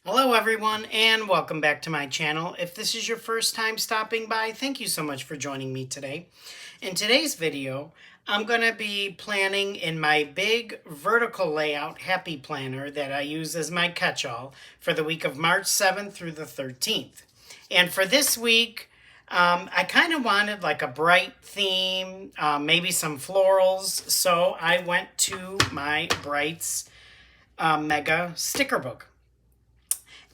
Hello everyone and welcome back to my channel. If this is your first time stopping by, thank you so much for joining me today. In today's video, I'm going to be planning in my big vertical layout happy planner that I use as my catch-all for the week of March 7th through the 13th. And for this week, I kind of wanted like a bright theme, maybe some florals, so I went to my Brights Mega Sticker Book.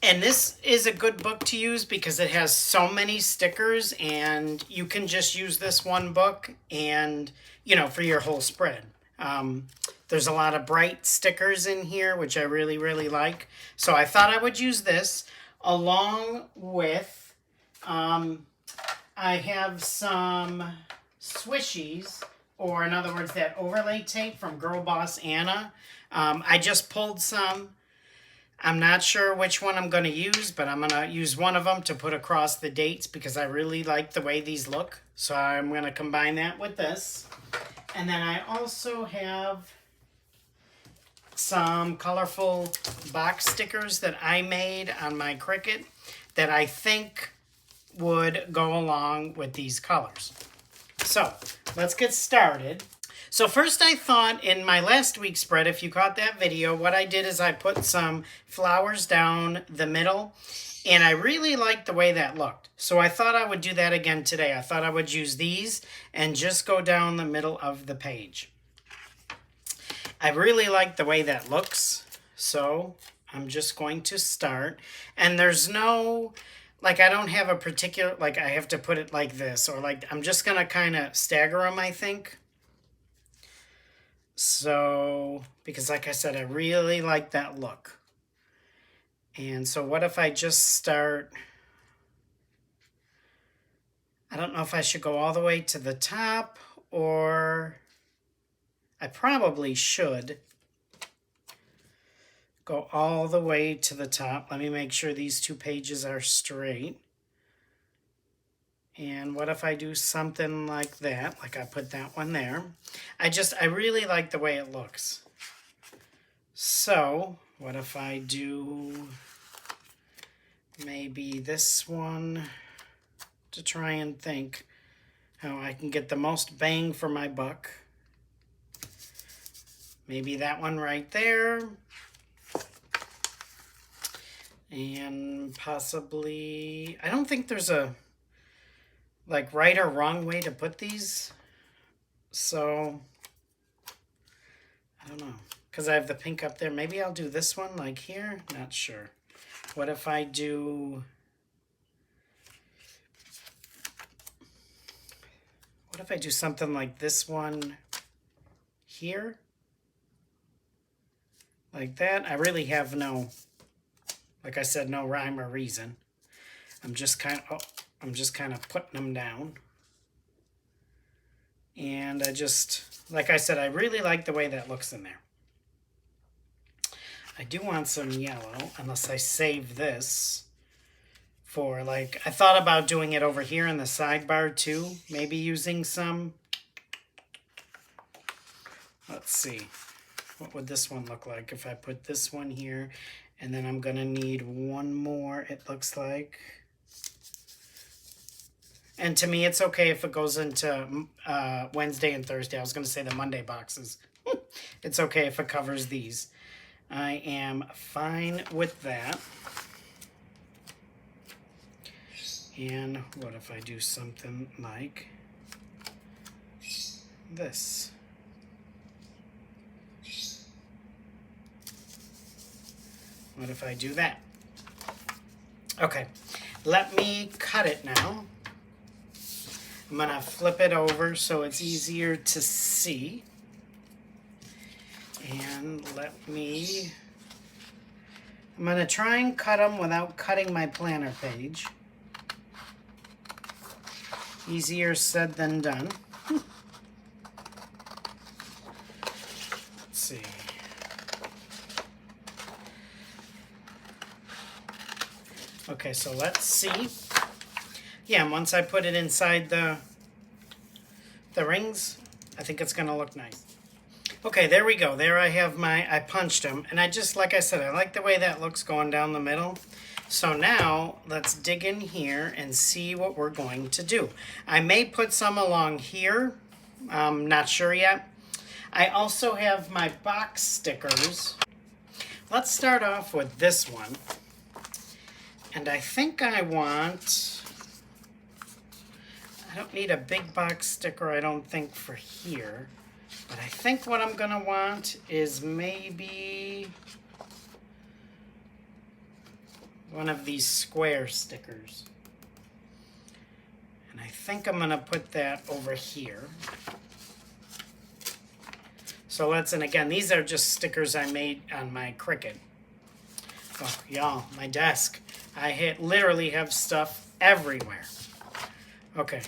And this is a good book to use because it has so many stickers and you can just use this one book and, for your whole spread. There's a lot of bright stickers in here, which I really, really like. So I thought I would use this along with, I have some swishies, or in other words, that overlay tape from Girl Boss Anna. I just pulled some. I'm not sure which one I'm going to use, but I'm going to use one of them to put across the dates because I really like the way these look. So I'm going to combine that with this. And then I also have some colorful box stickers that I made on my Cricut that I think would go along with these colors. So let's get started. So first I thought in my last week's spread, if you caught that video, what I did is I put some flowers down the middle, and I really liked the way that looked. So I thought I would do that again today. I thought I would use these and just go down the middle of the page. I really like the way that looks, so I'm just going to start. And there's no, I don't have a particular, I have to put it like this, or I'm just going to kind of stagger them, I think. So, because like I said, I really like that look. And so what if I just start, I don't know if I should go all the way to the top, or I probably should go all the way to the top. Let me make sure these two pages are straight. And what if I do something like that, like I put that one there. I really like the way it looks. So what if I do maybe this one to try and think how I can get the most bang for my buck. Maybe that one right there. And possibly, I don't think there's a right or wrong way to put these. So, I don't know. Because I have the pink up there. Maybe I'll do this one like here. Not sure. What if I do... What if I do something like this one here? Like that. I really have no, like I said, no rhyme or reason. I'm just kind of putting them down. And I just, like I said, I really like the way that looks in there. I do want some yellow, unless I save this for I thought about doing it over here in the sidebar too. Maybe using some, let's see. What would this one look like if I put this one here? And then I'm going to need one more, it looks like. And to me, it's okay if it goes into Wednesday and Thursday. I was going to say the Monday boxes. It's okay if it covers these. I am fine with that. And what if I do something like this? What if I do that? Okay, let me cut it now. I'm going to flip it over so it's easier to see. And I'm going to try and cut them without cutting my planner page. Easier said than done. Let's see. Okay, so let's see. Yeah, and once I put it inside the rings, I think it's going to look nice. Okay, there we go. There I have I punched them. And I just, like I said, I like the way that looks going down the middle. So now let's dig in here and see what we're going to do. I may put some along here. I'm not sure yet. I also have my box stickers. Let's start off with this one. And I think I don't need a big box sticker, I don't think, for here. But I think what I'm going to want is maybe one of these square stickers. And I think I'm going to put that over here. So and again, these are just stickers I made on my Cricut. Oh, y'all, my desk. I literally have stuff everywhere. Okay.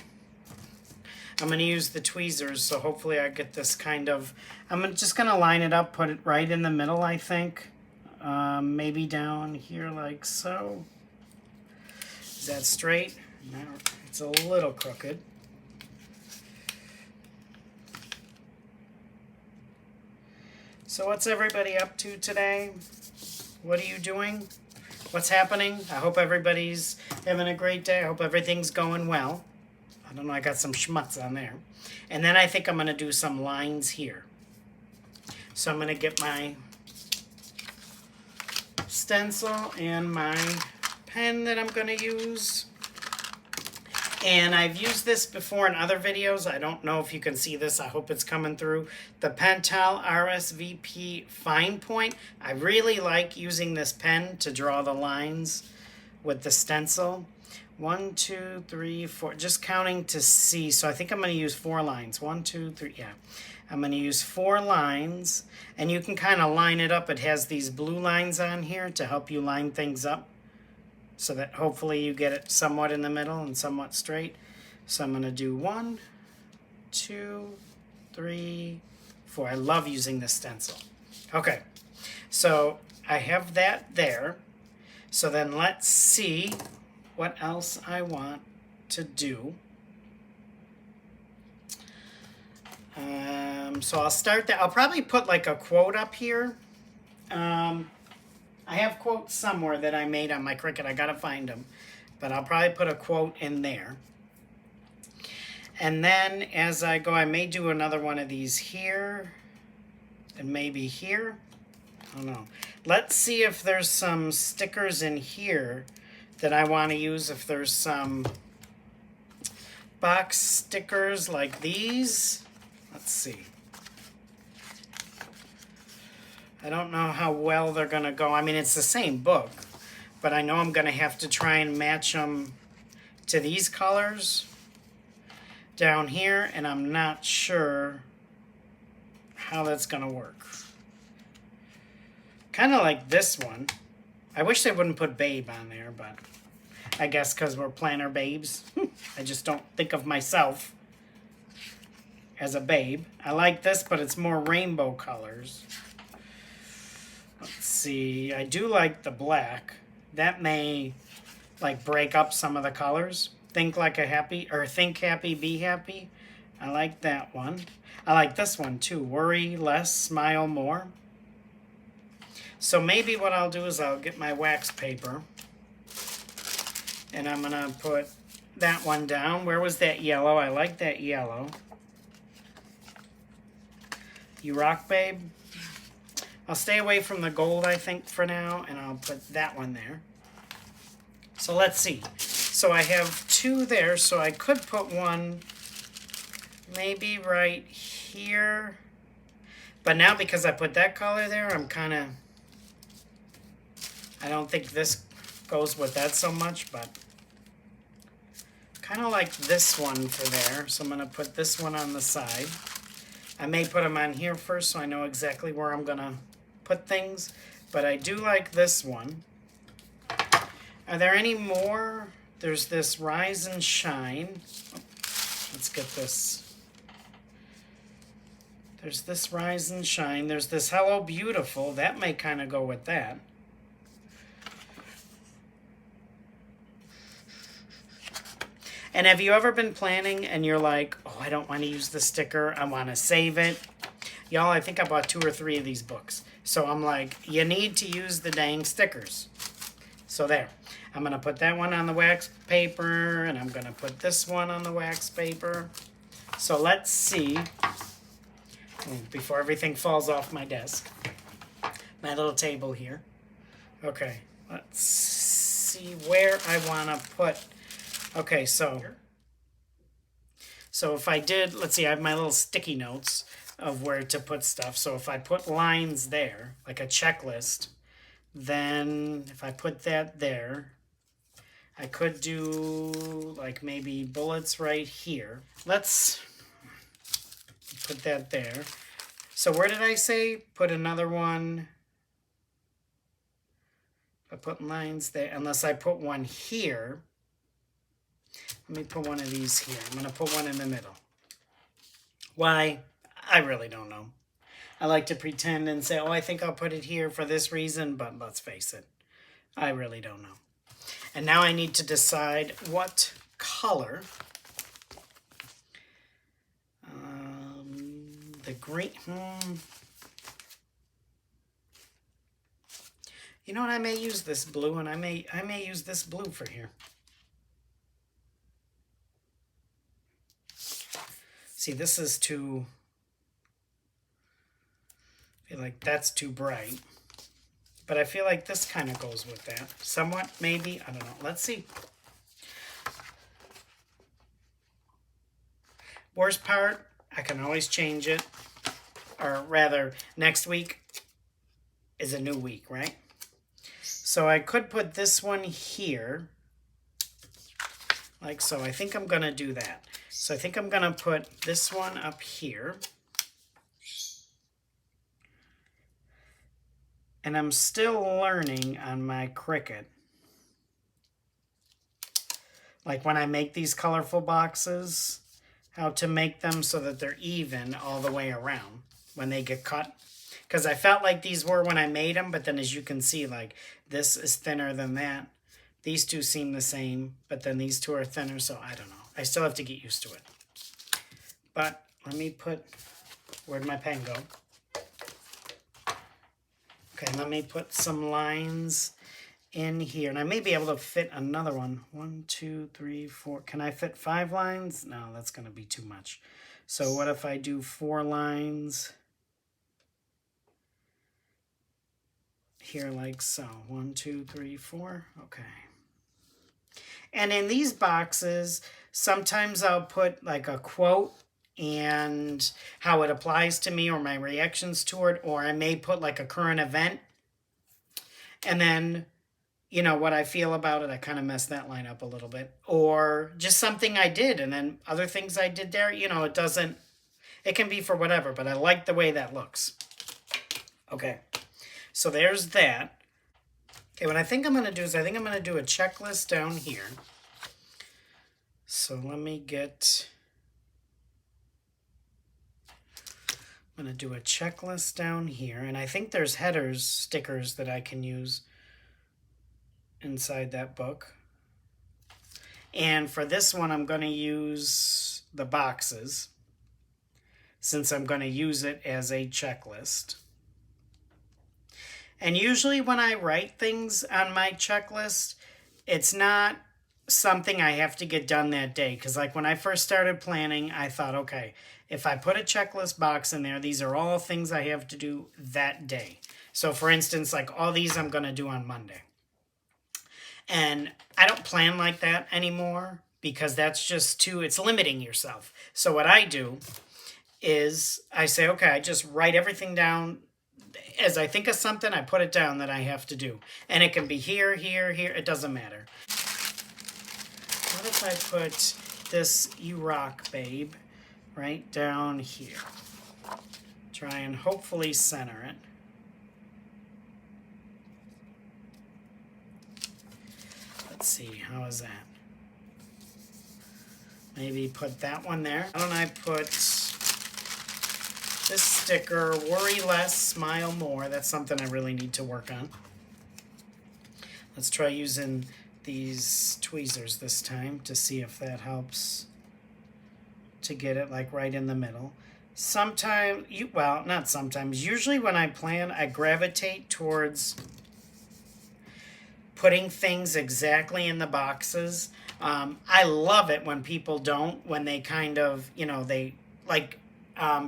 I'm going to use the tweezers, so hopefully I get this kind of... I'm just going to line it up, put it right in the middle, I think. Maybe down here like so. Is that straight? No, it's a little crooked. So what's everybody up to today? What are you doing? What's happening? I hope everybody's having a great day. I hope everything's going well. I don't know, I got some schmutz on there. And then I think I'm going to do some lines here. So I'm going to get my stencil and my pen that I'm going to use. And I've used this before in other videos. I don't know if you can see this. I hope it's coming through. The Pentel RSVP Fine Point. I really like using this pen to draw the lines with the stencil. 1, 2, 3, 4, just counting to see. So I think I'm going to use 4 lines. 1, 2, 3, yeah. I'm going to use 4 lines, and you can kind of line it up. It has these blue lines on here to help you line things up so that hopefully you get it somewhat in the middle and somewhat straight. So I'm going to do 1, 2, 3, 4. I love using this stencil. Okay, so I have that there. So then let's see what else I want to do. So I'll start that. I'll probably put like a quote up here. I have quotes somewhere that I made on my Cricut. I gotta find them. But I'll probably put a quote in there. And then as I go, I may do another one of these here. And maybe here. I don't know. Let's see if there's some stickers in here that I want to use. If there's some box stickers like these. Let's see. I don't know how well they're going to go. I mean, it's the same book, but I know I'm going to have to try and match them to these colors down here, and I'm not sure how that's going to work. Kind of like this one. I wish they wouldn't put babe on there, but I guess because we're planner babes. I just don't think of myself as a babe. I like this, but it's more rainbow colors. Let's see. I do like the black. That may like break up some of the colors. Think like a happy, or think happy, be happy. I like that one. I like this one too. Worry less, smile more. So maybe what I'll do is I'll get my wax paper and I'm going to put that one down. Where was that yellow? I like that yellow. You rock, babe? I'll stay away from the gold, I think, for now, and I'll put that one there. So let's see. So I have 2 there, so I could put one maybe right here. But now because I put that color there, I'm kind of... I don't think this goes with that so much, but kind of like this one for there. So I'm going to put this one on the side. I may put them on here first so I know exactly where I'm going to put things, but I do like this one. Are there any more? There's this Rise and Shine. Let's get this. There's this Rise and Shine. There's this Hello Beautiful. That may kind of go with that. And have you ever been planning and you're like, oh, I don't want to use the sticker, I want to save it. Y'all, I think I bought 2 or 3 of these books. So I'm like, you need to use the dang stickers. So there. I'm going to put that one on the wax paper, and I'm going to put this one on the wax paper. So let's see, before everything falls off my desk, my little table here. Okay, let's see where I want to put. Okay, so if I did, let's see, I have my little sticky notes of where to put stuff. So if I put lines there, like a checklist, then if I put that there, I could do like maybe bullets right here. Let's put that there. So where did I say put another one? I put lines there, unless I put one here. Let me put one of these here. I'm going to put one in the middle. Why? I really don't know. I like to pretend and say, oh, I think I'll put it here for this reason, but let's face it, I really don't know. And now I need to decide what color. The green. You know what? I may use this blue, and I may use this blue for here. See, this is too. I feel like that's too bright. But I feel like this kind of goes with that. Somewhat, maybe. I don't know. Let's see. Worst part, I can always change it. Or rather, next week is a new week, right? So I could put this one here. Like so. I think I'm going to do that. So I think I'm going to put this one up here. And I'm still learning on my Cricut. Like when I make these colorful boxes, how to make them so that they're even all the way around when they get cut. Because I felt like these were when I made them, but then as you can see, like this is thinner than that. These two seem the same, but then these two are thinner, so I don't know. I still have to get used to it. But let me put, where'd my pen go? Okay, let me put some lines in here. And I may be able to fit another one. 1, 2, 3, 4. Can I fit 5 lines? No, that's going to be too much. So what if I do 4 lines here like so? 1, 2, 3, 4. Okay. And in these boxes, sometimes I'll put like a quote and how it applies to me or my reactions to it, or I may put like a current event and then, you know, what I feel about it. I kind of messed that line up a little bit, or just something I did and then other things I did there. You know, it can be for whatever, but I like the way that looks. Okay, so there's that. Okay, what I think I'm going to do is I think I'm going to do a checklist down here. So let me get... I'm going to do a checklist down here, and I think there's headers, stickers that I can use inside that book. And for this one, I'm going to use the boxes, since I'm going to use it as a checklist. And usually when I write things on my checklist, it's not something I have to get done that day. Because like when I first started planning, I thought, okay, if I put a checklist box in there, these are all things I have to do that day. So for instance, like all these I'm going to do on Monday. And I don't plan like that anymore because that's just it's limiting yourself. So what I do is I say, okay, I just write everything down. As I think of something, I put it down that I have to do. And it can be here, here, here. It doesn't matter. What if I put this You Rock Babe right down here? Try and hopefully center it. Let's see, how is that? Maybe put that one there. Why don't I put this sticker, Worry Less, Smile More. That's something I really need to work on. Let's try using these tweezers this time to see if that helps to get it like right in the middle. sometimes, well, not sometimes, usually when I plan, I gravitate towards putting things exactly in the boxes. I love it when people don't, when they kind of, they like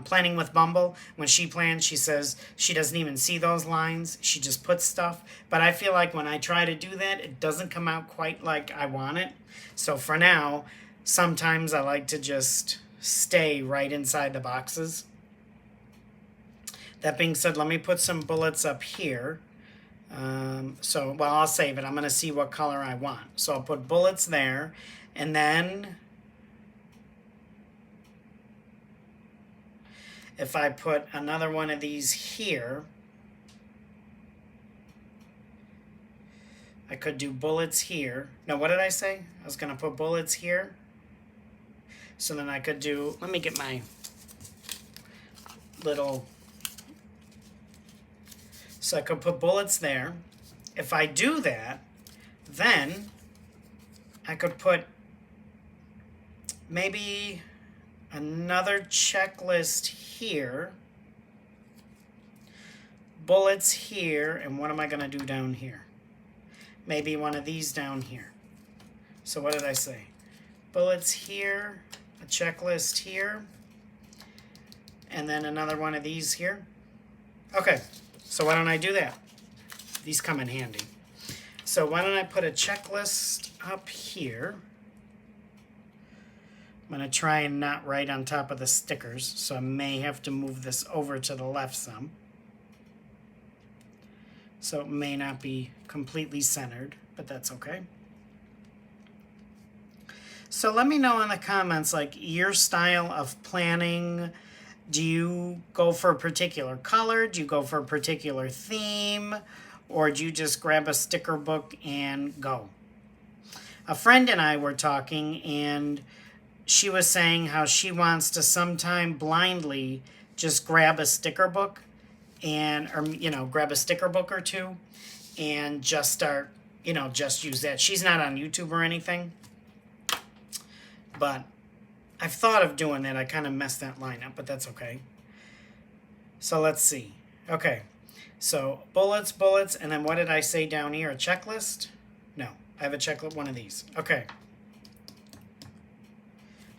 planning with Bumble. When she plans, she says she doesn't even see those lines. She just puts stuff. But I feel like when I try to do that, it doesn't come out quite like I want it. So for now, sometimes I like to just stay right inside the boxes. That being said, let me put some bullets up here. Well, I'll save it. I'm going to see what color I want. So I'll put bullets there. And then if I put another one of these here, I could do bullets here. No, what did I say? I was going to put bullets here. So then I could do, let me get my little, so I could put bullets there. If I do that, then I could put maybe another checklist here, bullets here, and what am I going to do down here? Maybe one of these down here. So what did I say? Bullets here, a checklist here, and then another one of these here. Okay, so why don't I do that? These come in handy. So why don't I put a checklist up here? I'm going to try and not right on top of the stickers, so I may have to move this over to the left some. So it may not be completely centered, but that's okay. So let me know in the comments, like, your style of planning. Do you go for a particular color? Do you go for a particular theme? Or do you just grab a sticker book and go? A friend and I were talking, and she was saying how she wants to sometime blindly just grab a sticker book grab a sticker book or two and just start, just use that. She's not on YouTube or anything, but I've thought of doing that. I kind of messed that line up, but that's okay. So let's see. Okay, so bullets, and then what did I say down here? A checklist? No, I have a checklist, one of these. Okay.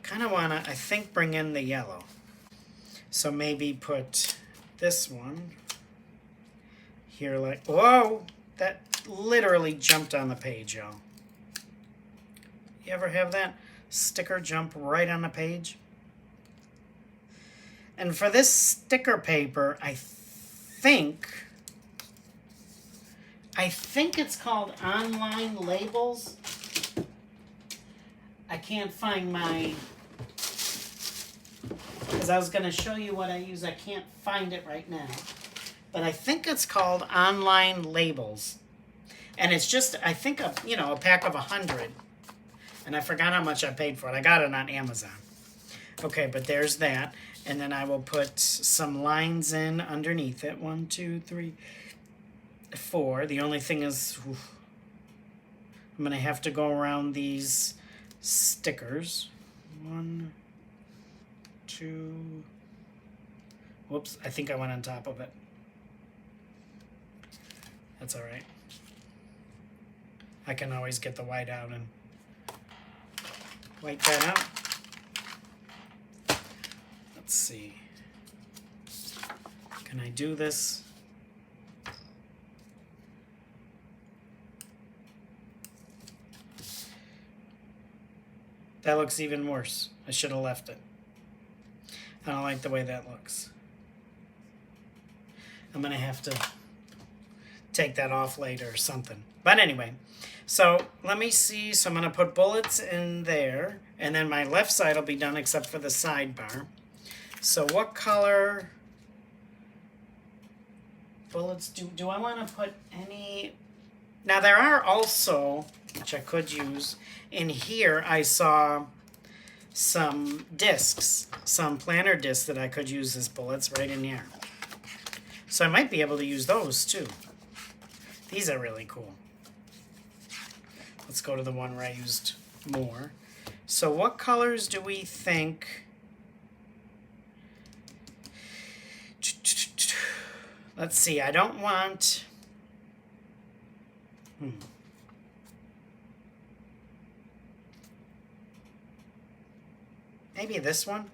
Kind of want to, I think, bring in the yellow. So maybe put this one here, like, whoa, that literally jumped on the page, y'all. You ever have that sticker jump right on the page? And for this sticker paper, I think it's called Online Labels. I can't find my, because I was going to show you what I use. I can't find it right now. But I think it's called Online Labels. And it's just, I think, a pack of 100. And I forgot how much I paid for it. I got it on Amazon. Okay, but there's that. And then I will put some lines in underneath it. 1, 2, 3, 4. The only thing is, I'm going to have to go around these stickers. 1, 2. Whoops, I think I went on top of it. That's all right. I can always get the white out and wipe that out. Let's see. Can I do this? That looks even worse. I should have left it. I don't like the way that looks. I'm going to have to take that off later or something. But anyway, so let me see. So I'm going to put bullets in there. And then my left side will be done except for the sidebar. So what color bullets do I want to put any? Now there are also, which I could use, in here I saw some discs, some planner discs that I could use as bullets right in here. So I might be able to use those too. These are really cool. Let's go to the one where I used more. So what colors do we think Let's see, I don't want... Maybe this one?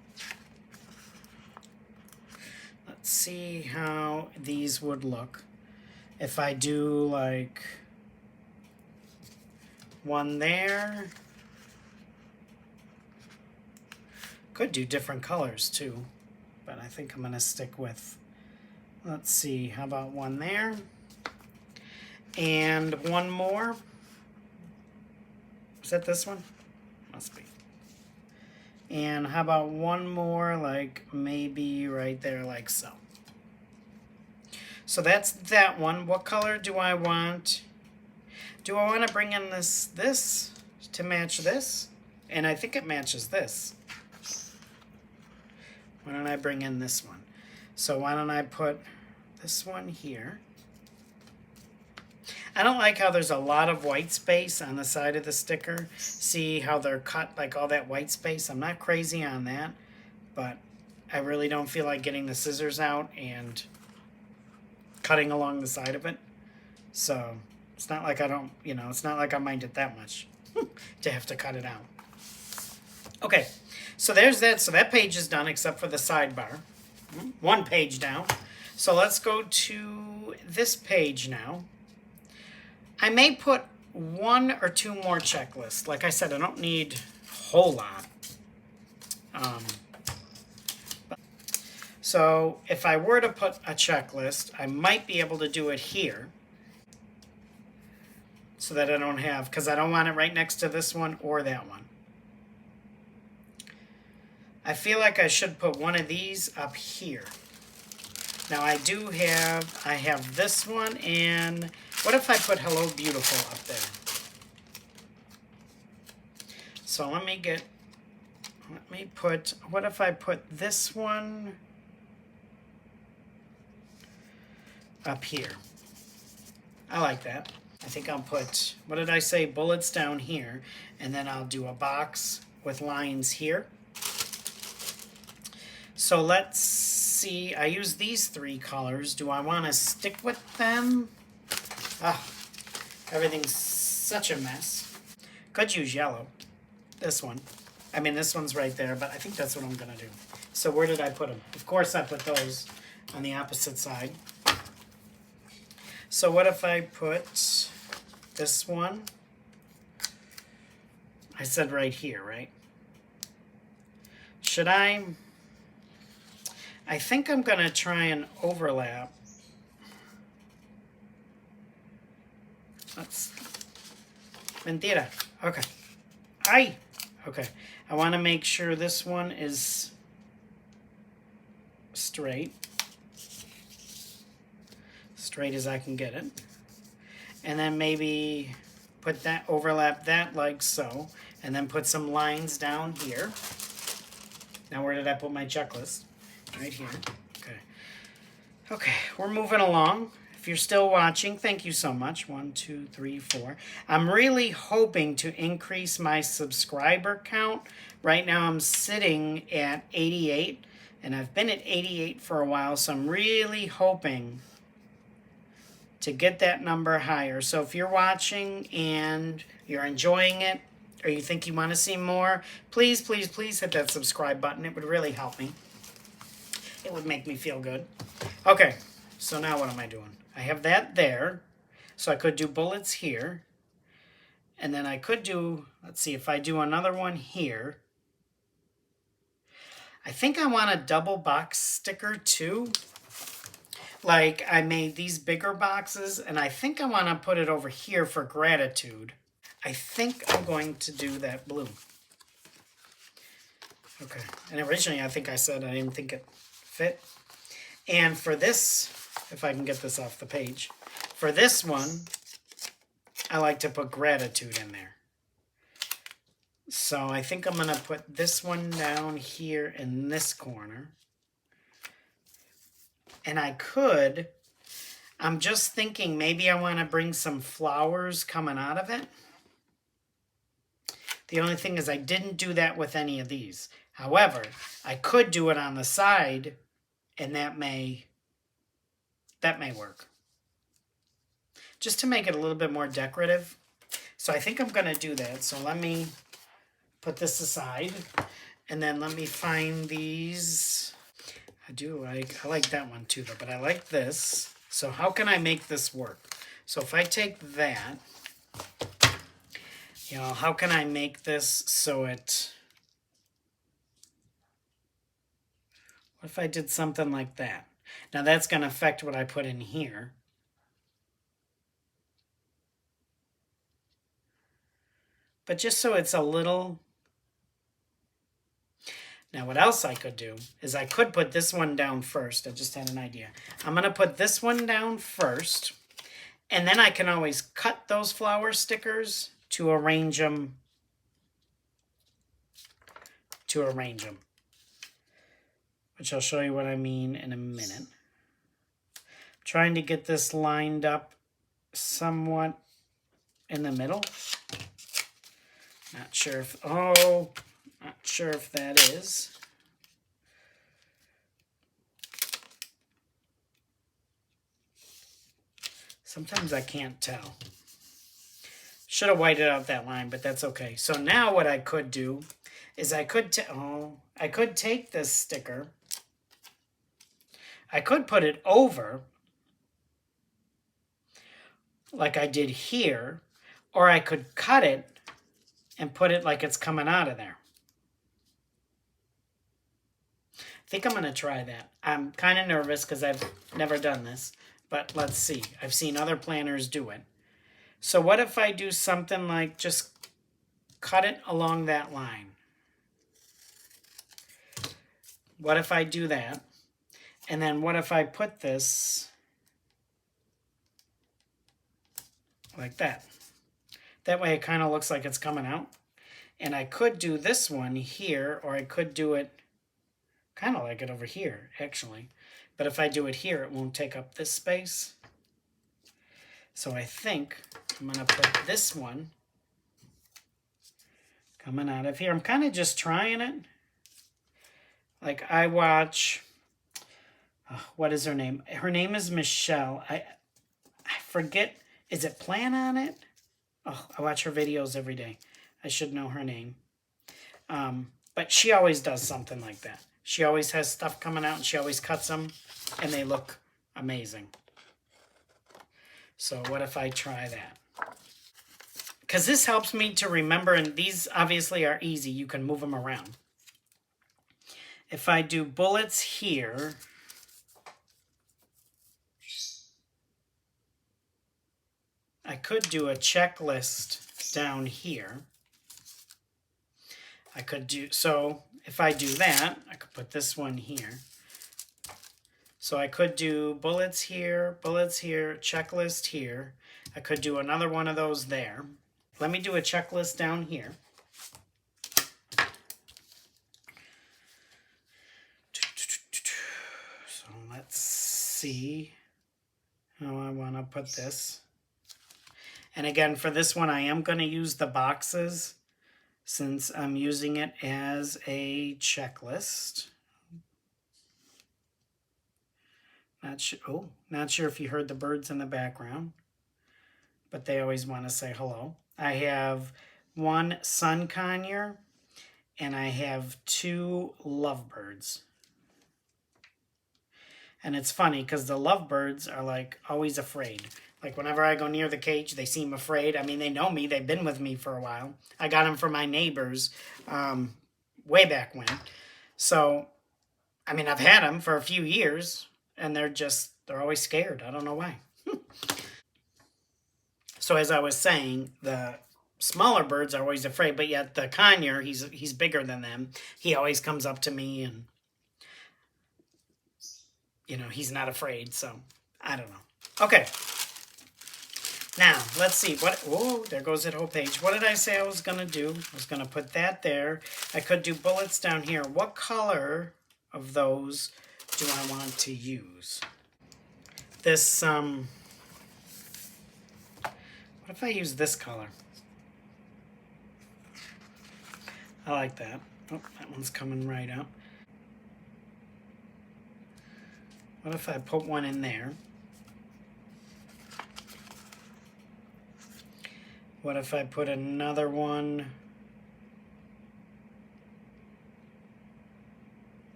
Let's see how these would look. If I do like one there. Could do different colors too, but I think I'm gonna stick with, let's see, how about one there? And one more. Is that this one? Must be. And how about one more, like maybe right there, like so. So that's that one. What color do I want? Do I want to bring in this to match this? And I think it matches this. Why don't I bring in this one? So why don't I put this one here? I don't like how there's a lot of white space on the side of the sticker. See how they're cut, like all that white space? I'm not crazy on that, but I really don't feel like getting the scissors out and cutting along the side of it. So it's not like I don't, you know, it's not like I mind it that much to have to cut it out. Okay, so there's that. So that page is done except for the sidebar. One page down. So let's go to this page now. I may put one or two more checklists. Like I said, I don't need a whole lot. So if I were to put a checklist, I might be able to do it here. So that I don't have, because I don't want it right next to this one or that one. I feel like I should put one of these up here. Now I have this one, and what if I put Hello Beautiful up there? So let me put, what if I put this one up here? I like that. I think I'll put, what did I say, bullets down here, and then I'll do a box with lines here. So let's see, I use these three colors. Do I want to stick with them? Ah, everything's such a mess. Could use yellow. This one. I mean, this one's right there, but I think that's what I'm going to do. So where did I put them? Of course I put those on the opposite side. So what if I put this one? I said right here, right? Should I think I'm going to try and overlap. Mentira. Okay. Okay. I want to make sure this one is straight. Straight as I can get it. And then maybe put that, overlap that like so. And then put some lines down here. Now where did I put my checklist? Right here. Okay. Okay, we're moving along. If you're still watching, thank you so much. 1, 2, 3, 4. I'm really hoping to increase my subscriber count. Right now I'm sitting at 88, and I've been at 88 for a while, so I'm really hoping to get that number higher. So if you're watching and you're enjoying it, or you think you want to see more, please, please, please hit that subscribe button. It would really help me. It would make me feel good. Okay, so now what am I doing? I have that there, so I could do bullets here, and then I could do, let's see, if I do another one here, I think I want a double box sticker too. Like I made these bigger boxes, and I think I want to put it over here for gratitude. I think I'm going to do that blue. Okay, and originally I think I said I didn't think it fit. And for this, if I can get this off the page, for this one, I like to put gratitude in there. So I think I'm going to put this one down here in this corner. And I'm just thinking maybe I want to bring some flowers coming out of it. The only thing is I didn't do that with any of these. However, I could do it on the side, and that may That may work. Just to make it a little bit more decorative. So I think I'm going to do that. So let me put this aside. And then let me find these. I like that one too, though, but I like this. So how can I make this work? So if I take that, how can I make this so it... What if I did something like that? Now that's going to affect what I put in here. But just so it's a little... Now what else I could do is I could put this one down first. I just had an idea. I'm going to put this one down first. And then I can always cut those flower stickers to arrange them. Which I'll show you what I mean in a minute. I'm trying to get this lined up somewhat in the middle. Not sure if that is. Sometimes I can't tell. Should have whited out that line, but that's okay. So now what I could do is I could take this sticker. I could put it over like I did here, or I could cut it and put it like it's coming out of there. I think I'm going to try that. I'm kind of nervous because I've never done this, but let's see. I've seen other planners do it. So what if I do something like just cut it along that line? What if I do that? And then what if I put this like that? That way it kind of looks like it's coming out. And I could do this one here, or I could do it kind of like it over here, actually. But if I do it here, it won't take up this space. So I think I'm going to put this one coming out of here. I'm kind of just trying it. Like I watch, what is her name? Her name is Michelle. I forget, is it Plan on It? Oh, I watch her videos every day. I should know her name. But she always does something like that. She always has stuff coming out and she always cuts them and they look amazing. So what if I try that? Because this helps me to remember, and these obviously are easy. You can move them around. If I do bullets here, I could do a checklist down here. I could do, so if I do that, I could put this one here. So I could do bullets here, checklist here. I could do another one of those there. Let me do a checklist down here. So let's see how I want to put this. And again, for this one, I am going to use the boxes since I'm using it as a checklist. Not sure if you heard the birds in the background, but they always want to say hello. I have one sun conure and I have 2 lovebirds. And it's funny because the lovebirds are like always afraid. Like whenever I go near the cage, they seem afraid. I mean, they know me. They've been with me for a while. I got them from my neighbors way back when. So, I mean, I've had them for a few years and they're always scared. I don't know why. So as I was saying, the smaller birds are always afraid, but yet the conure, he's bigger than them. He always comes up to me and, he's not afraid. So I don't know. Okay. Now, let's see. There goes that whole page. What did I say I was going to do? I was going to put that there. I could do bullets down here. What color of those do I want to use? This, what if I use this color? I like that. Oh, that one's coming right up. What if I put one in there? What if I put another one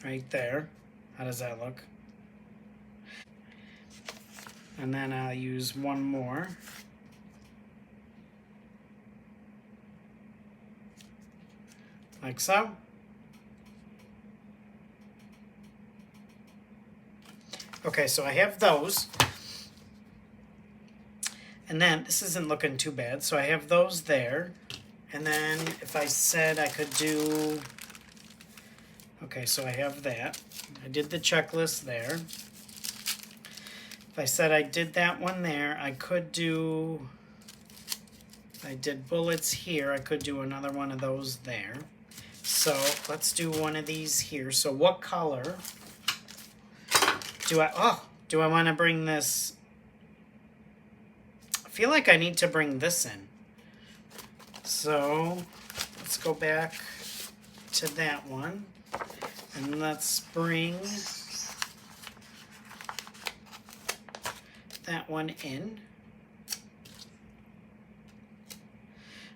right there? How does that look? And then I'll use one more. Like so. Okay, so I have those. And then, this isn't looking too bad, so I have those there. And then if I said I could do, okay, so I have that. I did the checklist there. If I said I did that one there, I could do, if I did bullets here, I could do another one of those there. So let's do one of these here. So what color do I want to bring this? I feel like I need to bring this in. So let's go back to that one. And let's bring that one in.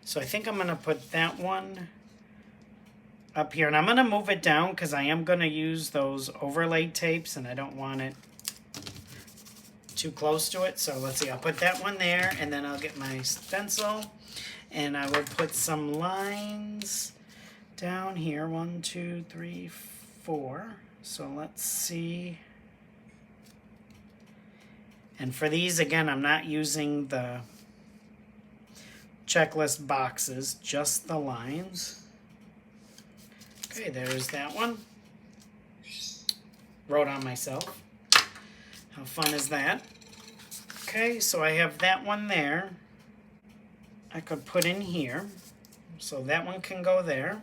So I think I'm going to put that one up here. And I'm going to move it down because I am going to use those overlay tapes and I don't want it too close to it. So let's see, I'll put that one there and then I'll get my stencil and I will put some lines down here. 1, 2, 3, 4. So let's see. And for these, again, I'm not using the checklist boxes, just the lines. Okay, there's that one. Wrote on myself. How fun is that? Okay, so I have that one there. I could put in here. So that one can go there.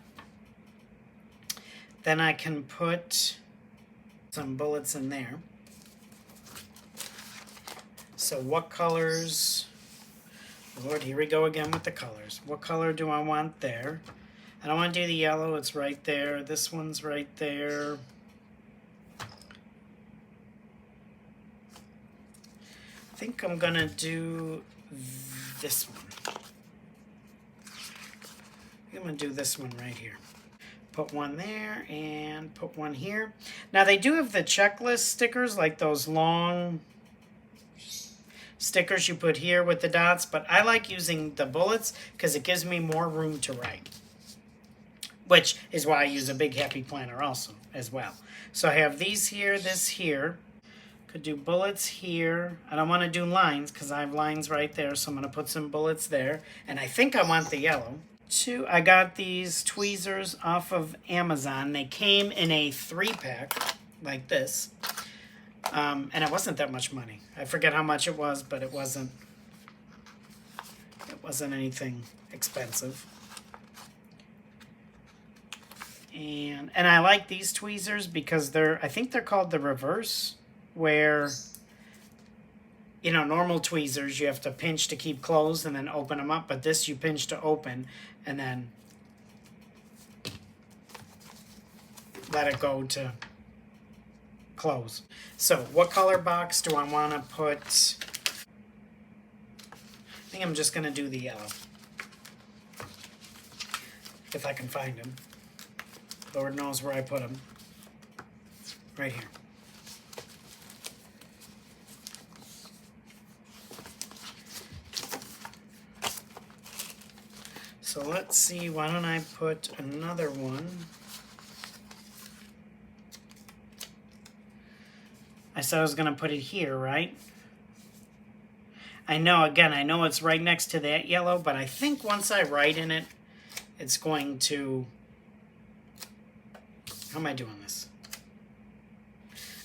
Then I can put some bullets in there. So what colors? Lord, here we go again with the colors. What color do I want there? I don't want to do the yellow. It's right there. This one's right there. I think I'm going to do this one. I'm going to do this one right here. Put one there and put one here. Now they do have the checklist stickers, like those long stickers you put here with the dots, but I like using the bullets because it gives me more room to write, which is why I use a big happy planner also as well. So I have these here, this here. Could do bullets here. I don't want to do lines because I have lines right there, so I'm going to put some bullets there. And I think I want the yellow. I got these tweezers off of Amazon. They came in a 3-pack like this. And it wasn't that much money. I forget how much it was, but it wasn't anything expensive. And I like these tweezers because I think they're called the reverse, where, you know, normal tweezers you have to pinch to keep closed and then open them up, but this you pinch to open and then let it go to close. So what color box do I want to put? I think I'm just going to do the yellow, if I can find them. Lord knows where I put them. Right here. So let's see, why don't I put another one? I said I was going to put it here, right? I know, again, I know it's right next to that yellow, but I think once I write in it, it's going to... How am I doing this?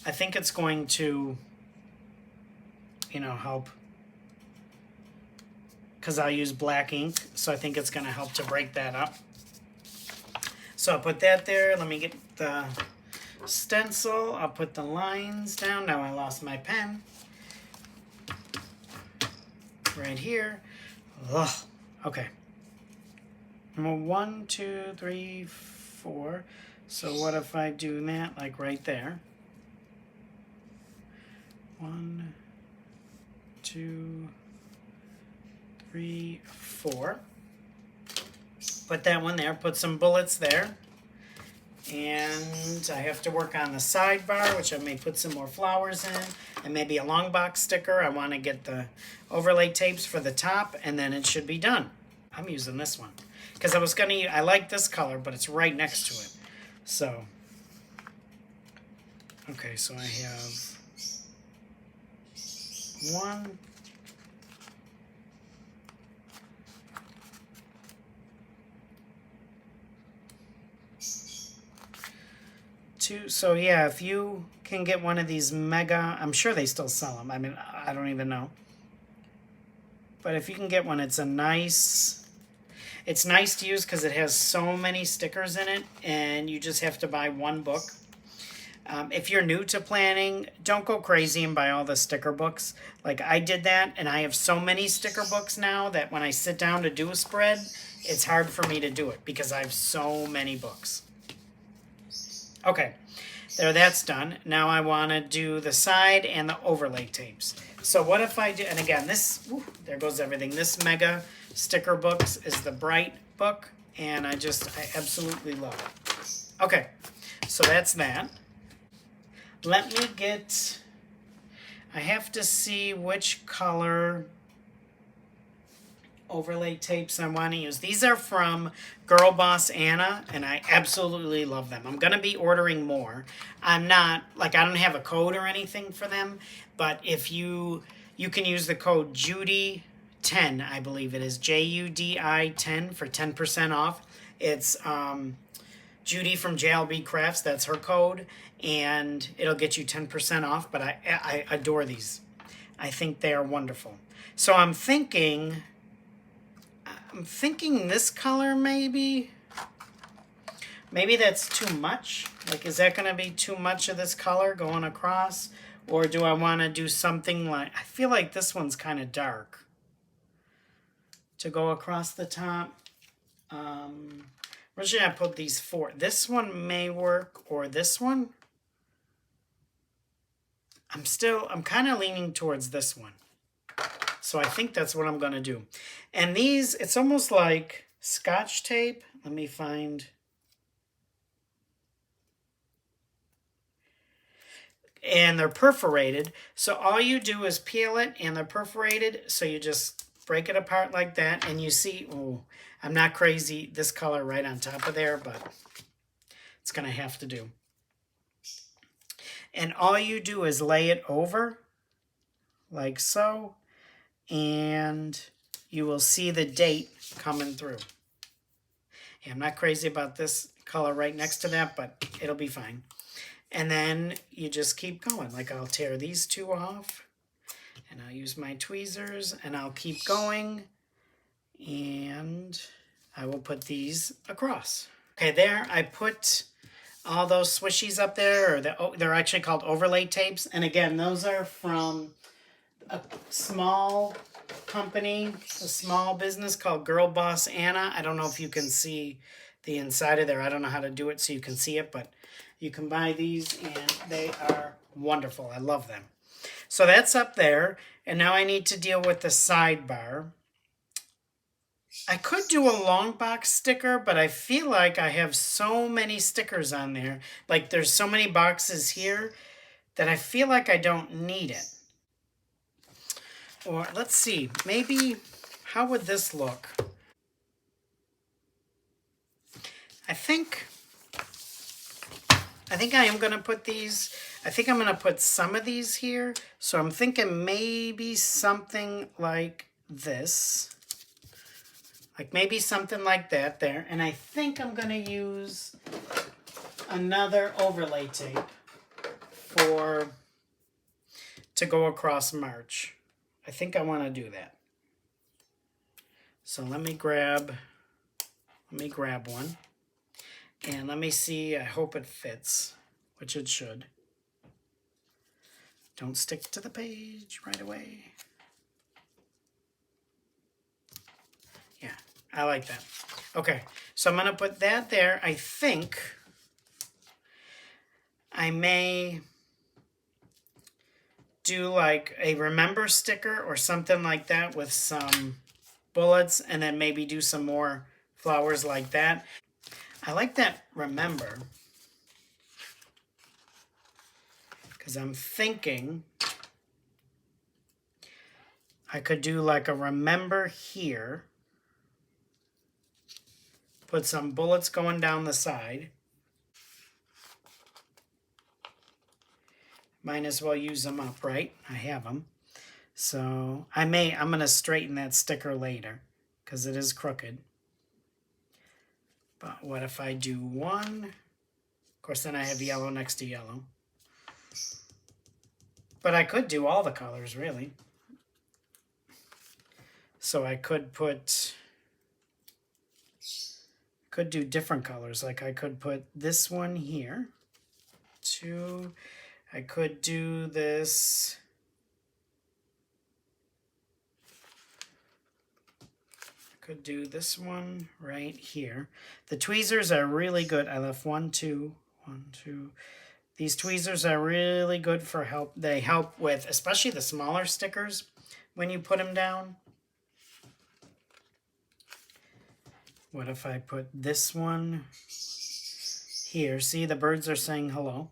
I think it's going to, you know, help. Because I'll use black ink, so I think it's going to help to break that up. So I'll put that there. Let me get the stencil. I'll put the lines down. Now I lost my pen. Right here. Ugh. Okay. 1, 2, 3, 4. So what if I do that like right there? 1, 2, 3, 4. Put that one there, put some bullets there. And I have to work on the sidebar, which I may put some more flowers in, and maybe a long box sticker. I want to get the overlay tapes for the top, and then it should be done. I'm using this one because I like this color, but it's right next to it. So, okay, so I have 1, 2. So yeah, if you can get one of these mega, I'm sure they still sell them. I mean, I don't even know. But if you can get one, it's nice to use because it has so many stickers in it, and you just have to buy one book. If you're new to planning, don't go crazy and buy all the sticker books. Like I did that, and I have so many sticker books now that when I sit down to do a spread, it's hard for me to do it because I have so many books. Okay, there, that's done. Now I want to do the side and the overlay tapes. So what if I do, and again, this, there goes everything. This mega sticker books is the bright book, and I absolutely love it. Okay, so that's that. Let me get, I have to see which color overlay tapes I want to use. These are from Girl Boss Anna, and I absolutely love them. I'm going to be ordering more. I don't have a code or anything for them, but if you can use the code Judy10, I believe it is, JUDI 10 for 10% off. It's Judy from JLB Crafts, that's her code, and it'll get you 10% off, but I adore these. I think they are wonderful. So I'm thinking this color maybe. Maybe that's too much. Like, is that going to be too much of this color going across? Or do I want to do something like, I feel like this one's kind of dark to go across the top. Where should I put these 4? This one may work, or this one. I'm kind of leaning towards this one. So I think that's what I'm going to do. And these, it's almost like Scotch tape. Let me find. And they're perforated. So all you do is peel it, and they're perforated. So you just break it apart like that. And you see, oh, I'm not crazy, this color right on top of there, but it's going to have to do. And all you do is lay it over like so. And you will see the date coming through. Yeah, I'm not crazy about this color right next to that, but it'll be fine. And then you just keep going. Like, I'll tear these 2 off, and I'll use my tweezers, and I'll keep going, and I will put these across. Okay, there, I put all those swishies up there, or they're actually called overlay tapes. And again, those are from a small company, a small business called Girl Boss Anna. I don't know if you can see the inside of there. I don't know how to do it so you can see it, but you can buy these, and they are wonderful. I love them. So that's up there, and now I need to deal with the sidebar. I could do a long box sticker, but I feel like I have so many stickers on there. Like, there's so many boxes here that I feel like I don't need it. Or let's see, maybe, how would this look? I think I am going to put these, I think I'm going to put some of these here. So I'm thinking maybe something like this. Like maybe something like that there. And I think I'm going to use another overlay tape to go across March. I think I want to do that. So let me grab one. And let me see, I hope it fits, which it should. Don't stick to the page right away. Yeah, I like that. Okay, so I'm going to put that there. I think I may do like a remember sticker or something like that with some bullets and then maybe do some more flowers like that. I like that remember, because I'm thinking I could do like a remember here, put some bullets going down the side. Might as well use them up, right? I have them. So I'm going to straighten that sticker later because it is crooked. But what if I do one? Of course, then I have yellow next to yellow. But I could do all the colors, really. So I could do different colors. Like I could put this one here. Two. I could do this. I could do this one right here. The tweezers are really good. I left 1, 2, 1, 2. These tweezers are really good for help. They help with, especially the smaller stickers when you put them down. What if I put this one here? See, the birds are saying hello.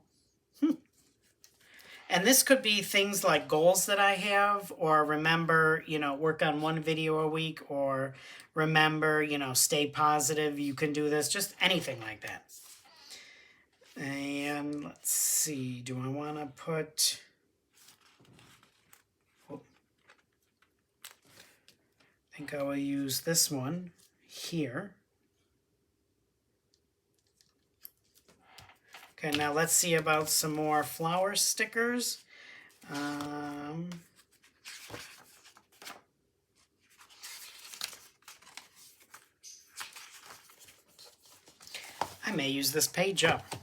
And this could be things like goals that I have, or remember, work on 1 video a week, or remember, stay positive. You can do this, just anything like that. And let's see, do I want to put, I think I will use this one here. Okay, now let's see about some more flower stickers. I may use this page up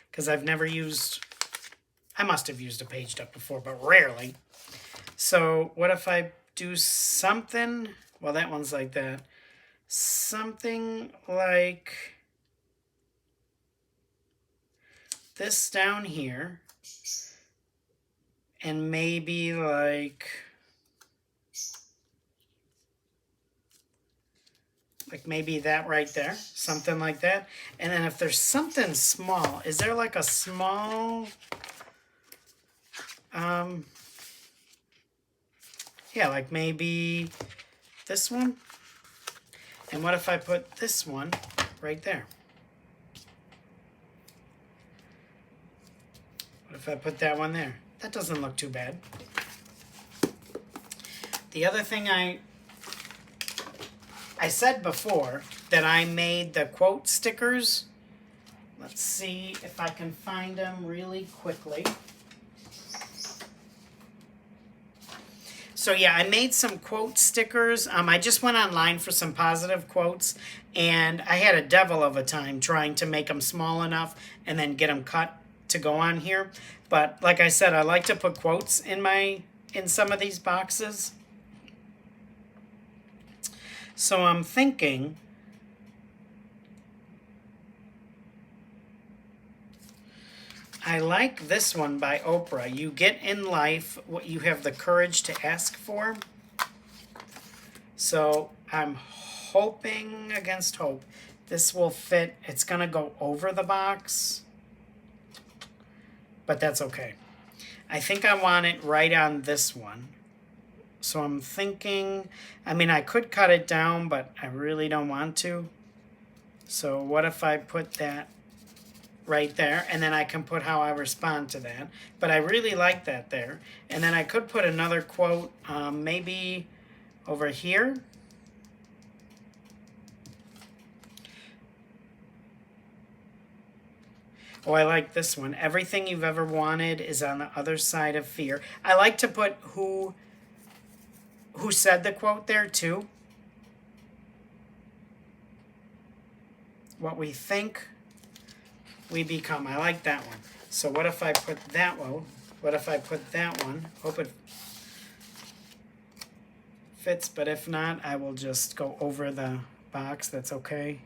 because I've never used, I must have used a paged up before, but rarely. So what if I do something, well, that one's like that, something like this down here, and maybe like maybe that right there, something like that. And then if there's something small, is there like a small, yeah, like maybe this one? And what if I put this one right there? What if I put that one there? That doesn't look too bad. The other thing I said before that I made the quote stickers. Let's see if I can find them really quickly. So yeah, I made some quote stickers. I just went online for some positive quotes, and I had a devil of a time trying to make them small enough and then get them cut to go on here. But like I said, I like to put quotes in some of these boxes. So I'm thinking I like this one by Oprah. You get in life what you have the courage to ask for. So I'm hoping against hope this will fit. It's going to go over the box, but that's okay. I think I want it right on this one. So I'm thinking, I could cut it down, but I really don't want to. So what if I put that right there, and then I can put how I respond to that. But I really like that there. And then I could put another quote, maybe over here. Oh, I like this one. Everything you've ever wanted is on the other side of fear. I like to put who said the quote there too. What we think, we become. I like that one. So what if I put that one? What if I put that one? Hope it fits, but if not, I will just go over the box. That's okay.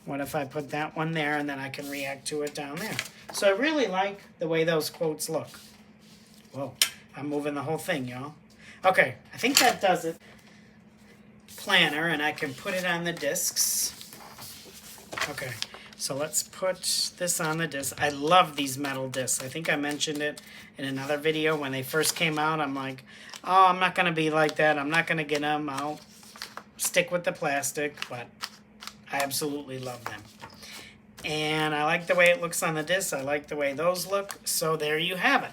What if I put that one there, and then I can react to it down there? So I really like the way those quotes look. Whoa, I'm moving the whole thing, y'all. Okay, I think that does it. Planner, and I can put it on the discs. Okay, so let's put this on the disc. I love these metal discs. I think I mentioned it in another video when they first came out. I'm like, oh, I'm not going to be like that. I'm not going to get them. I'll stick with the plastic, but I absolutely love them. And I like the way it looks on the disc. I like the way those look. So there you have it.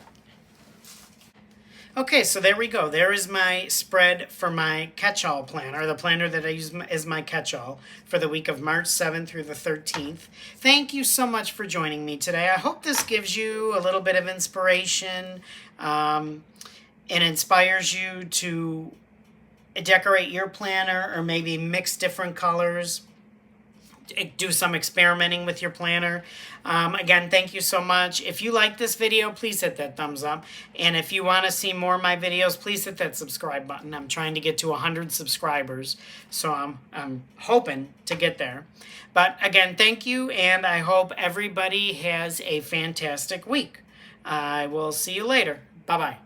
Okay, so there we go. There is my spread for my catch-all planner, the planner that I use as my catch-all for the week of March 7th through the 13th. Thank you so much for joining me today. I hope this gives you a little bit of inspiration and inspires you to decorate your planner or maybe mix different colors. Do some experimenting with your planner. Again, thank you so much. If you like this video, please hit that thumbs up. And if you want to see more of my videos, please hit that subscribe button. I'm trying to get to 100 subscribers, so I'm hoping to get there. But again, thank you, and I hope everybody has a fantastic week. I will see you later. Bye-bye.